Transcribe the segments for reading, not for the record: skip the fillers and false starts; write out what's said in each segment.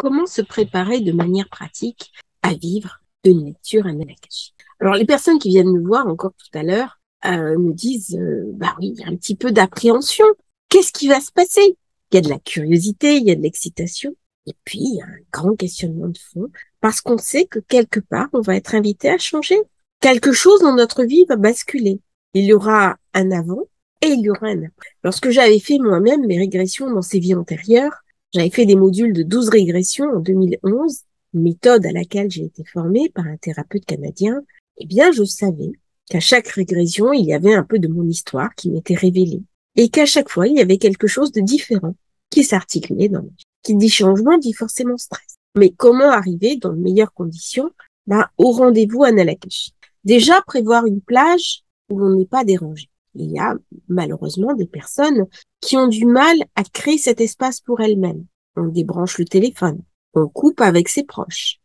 comment se préparer de manière pratique à vivre une lecture anal-akashique. Alors, les personnes qui viennent me voir encore tout à l'heure me disent, bah oui, il y a un petit peu d'appréhension. Qu'est-ce qui va se passer? Il y a de la curiosité, il y a de l'excitation, et puis il y a un grand questionnement de fond, parce qu'on sait que quelque part, on va être invité à changer. Quelque chose dans notre vie va basculer. Il y aura un avant et il y aura un après. Lorsque j'avais fait moi-même mes régressions dans ces vies antérieures, j'avais fait des modules de 12 régressions en 2011, méthode à laquelle j'ai été formée par un thérapeute canadien. Eh bien, je savais qu'à chaque régression, il y avait un peu de mon histoire qui m'était révélée. Et qu'à chaque fois, il y avait quelque chose de différent qui s'articulait dans ma vie. Qui dit changement, dit forcément stress. Mais comment arriver dans de meilleures conditions au rendez-vous anal-akashique? Déjà, prévoir une plage où on n'est pas dérangé. Il y a malheureusement des personnes qui ont du mal à créer cet espace pour elles-mêmes. On débranche le téléphone, on coupe avec ses proches,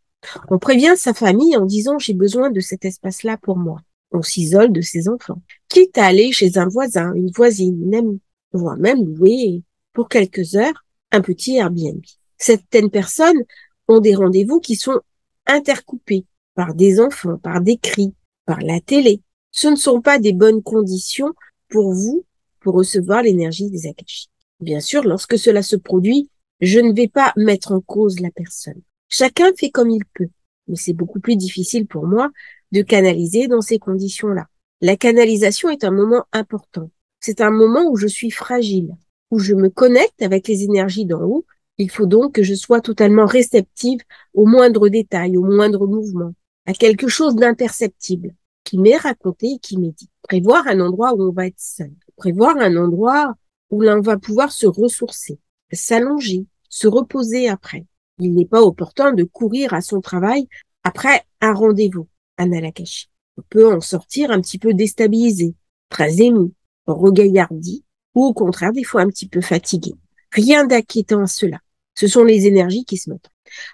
on prévient sa famille en disant « j'ai besoin de cet espace-là pour moi ». On s'isole de ses enfants, quitte à aller chez un voisin, une voisine, une amie, voire même louer pour quelques heures un petit Airbnb. Certaines personnes ont des rendez-vous qui sont intercoupés par des enfants, par des cris, par la télé. Ce ne sont pas des bonnes conditions pour vous pour recevoir l'énergie des akashis. Bien sûr, lorsque cela se produit, je ne vais pas mettre en cause la personne. Chacun fait comme il peut, mais c'est beaucoup plus difficile pour moi de canaliser dans ces conditions-là. La canalisation est un moment important. C'est un moment où je suis fragile, où je me connecte avec les énergies d'en haut. Il faut donc que je sois totalement réceptive au moindre détail, au moindre mouvement, à quelque chose d'imperceptible qui m'est raconté et qui m'est dit. Prévoir un endroit où on va être seul. Prévoir un endroit où l'on va pouvoir se ressourcer, s'allonger, se reposer après. Il n'est pas opportun de courir à son travail après un rendez-vous anal-akashique. On peut en sortir un petit peu déstabilisé, très ému, regaillardi, ou au contraire, des fois un petit peu fatigué. Rien d'inquiétant à cela. Ce sont les énergies qui se mettent.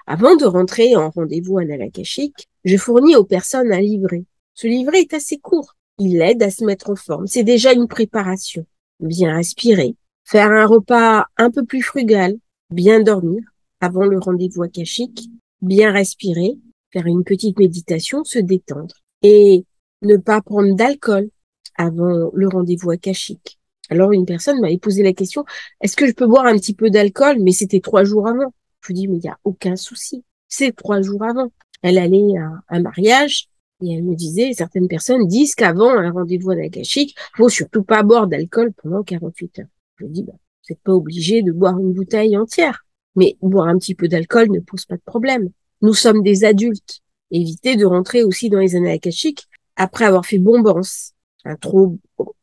Avant de rentrer en rendez-vous anal-akashique, je fournis aux personnes un livret. Ce livret est assez court. Il aide à se mettre en forme. C'est déjà une préparation. Bien respirer, faire un repas un peu plus frugal, bien dormir avant le rendez-vous akashique, bien respirer, faire une petite méditation, se détendre et ne pas prendre d'alcool avant le rendez-vous akashique. Alors une personne m'avait posé la question, est-ce que je peux boire un petit peu d'alcool? Mais c'était 3 jours avant. Je lui dis, mais il n'y a aucun souci. C'est 3 jours avant. Elle allait à un mariage et elle me disait, certaines personnes disent qu'avant un rendez-vous akashique, faut surtout pas boire d'alcool pendant 48 heures. Je lui dis, vous n'êtes pas obligé de boire une bouteille entière. Mais boire un petit peu d'alcool ne pose pas de problème. Nous sommes des adultes. Évitez de rentrer aussi dans les années akashiques après avoir fait bombance, un trop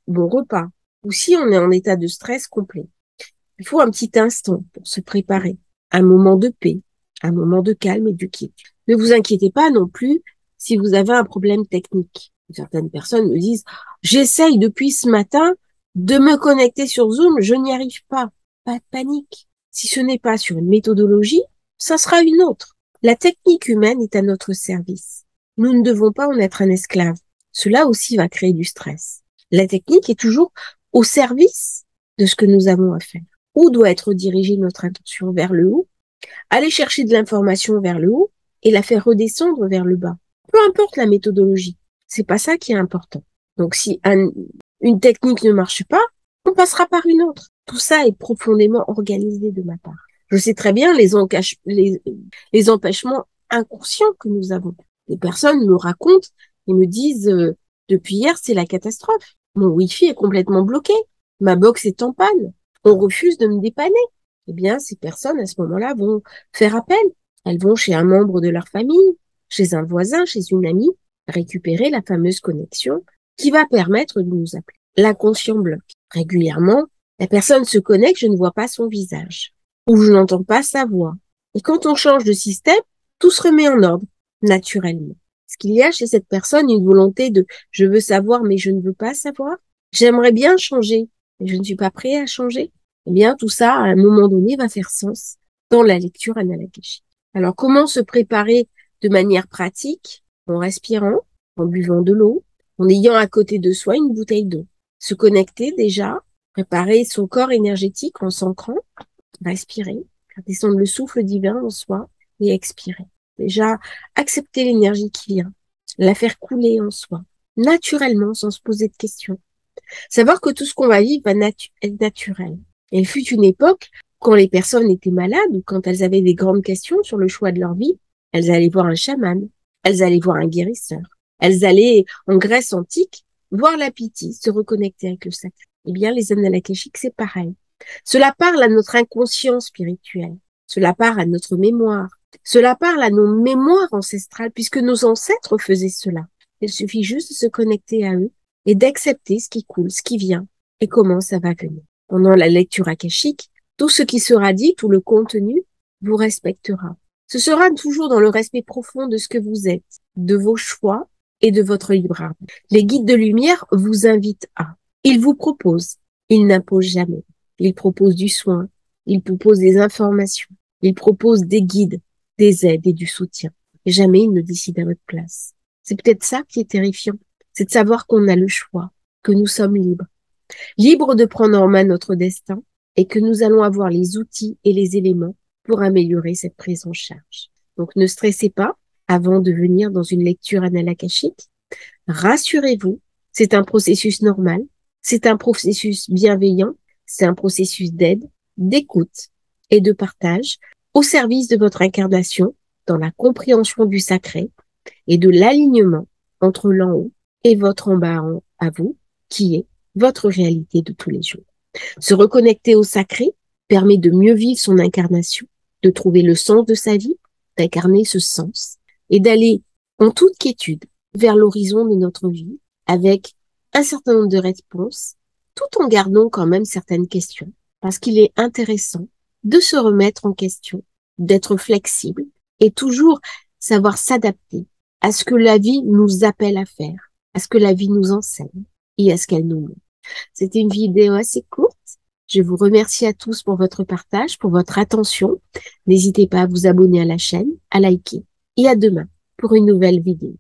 bon repas, ou si on est en état de stress complet. Il faut un petit instant pour se préparer, un moment de paix, un moment de calme et de quiétude. Ne vous inquiétez pas non plus si vous avez un problème technique. Certaines personnes me disent « J'essaye depuis ce matin de me connecter sur Zoom, je n'y arrive pas. » Pas de panique. Si ce n'est pas sur une méthodologie, ça sera une autre. La technique humaine est à notre service. Nous ne devons pas en être un esclave. Cela aussi va créer du stress. La technique est toujours au service de ce que nous avons à faire. Où doit être dirigée notre attention? Vers le haut, aller chercher de l'information vers le haut et la faire redescendre vers le bas. Peu importe la méthodologie, c'est pas ça qui est important. Donc si une technique ne marche pas, on passera par une autre. Tout ça est profondément organisé de ma part. Je sais très bien les empêchements inconscients que nous avons. Les personnes me racontent et me disent depuis hier, c'est la catastrophe. Mon Wi-Fi est complètement bloqué. Ma box est en panne. On refuse de me dépanner. Eh bien, ces personnes, à ce moment-là, vont faire appel. Elles vont chez un membre de leur famille, chez un voisin, chez une amie, récupérer la fameuse connexion qui va permettre de nous appeler. L'inconscient bloque. Régulièrement, la personne se connecte, je ne vois pas son visage, ou je n'entends pas sa voix. Et quand on change de système, tout se remet en ordre, naturellement. Est-ce qu'il y a chez cette personne une volonté de « je veux savoir, mais je ne veux pas savoir ». J'aimerais bien changer, mais je ne suis pas prêt à changer. Eh bien, tout ça, à un moment donné, va faire sens dans la lecture anal-akashique. Alors, comment se préparer de manière pratique? En respirant, en buvant de l'eau, en ayant à côté de soi une bouteille d'eau. Se connecter déjà, préparer son corps énergétique en s'ancrant, respirer, faire descendre le souffle divin en soi et expirer. Déjà, accepter l'énergie qui vient, la faire couler en soi, naturellement, sans se poser de questions. Savoir que tout ce qu'on va vivre va être naturel. Et il fut une époque, quand les personnes étaient malades ou quand elles avaient des grandes questions sur le choix de leur vie, elles allaient voir un chaman, elles allaient voir un guérisseur, elles allaient, en Grèce antique, voir la Pythie, se reconnecter avec le sacré. Eh bien, les annales akashiques, c'est pareil. Cela parle à notre inconscient spirituel. Cela parle à notre mémoire. Cela parle à nos mémoires ancestrales, puisque nos ancêtres faisaient cela. Il suffit juste de se connecter à eux et d'accepter ce qui coule, ce qui vient et comment ça va venir. Pendant la lecture akashique, tout ce qui sera dit, tout le contenu, vous respectera. Ce sera toujours dans le respect profond de ce que vous êtes, de vos choix et de votre libre arbitre. Les guides de lumière vous invitent à. Ils vous proposent. Ils n'imposent jamais. Ils proposent du soin. Ils proposent des informations. Ils proposent des guides, des aides et du soutien. Et jamais ils ne décident à votre place. C'est peut-être ça qui est terrifiant. C'est de savoir qu'on a le choix, que nous sommes libres. Libres de prendre en main notre destin et que nous allons avoir les outils et les éléments pour améliorer cette prise en charge. Donc ne stressez pas avant de venir dans une lecture annale akashique. Rassurez-vous, c'est un processus normal, c'est un processus bienveillant, c'est un processus d'aide, d'écoute et de partage au service de votre incarnation dans la compréhension du sacré et de l'alignement entre l'en haut et votre en bas à vous, qui est votre réalité de tous les jours. Se reconnecter au sacré permet de mieux vivre son incarnation, de trouver le sens de sa vie, d'incarner ce sens et d'aller en toute quiétude vers l'horizon de notre vie avec un certain nombre de réponses, tout en gardant quand même certaines questions, parce qu'il est intéressant de se remettre en question, d'être flexible et toujours savoir s'adapter à ce que la vie nous appelle à faire, à ce que la vie nous enseigne et à ce qu'elle nous montre. C'était une vidéo assez courte. Je vous remercie à tous pour votre partage, pour votre attention. N'hésitez pas à vous abonner à la chaîne, à liker. Et à demain pour une nouvelle vidéo.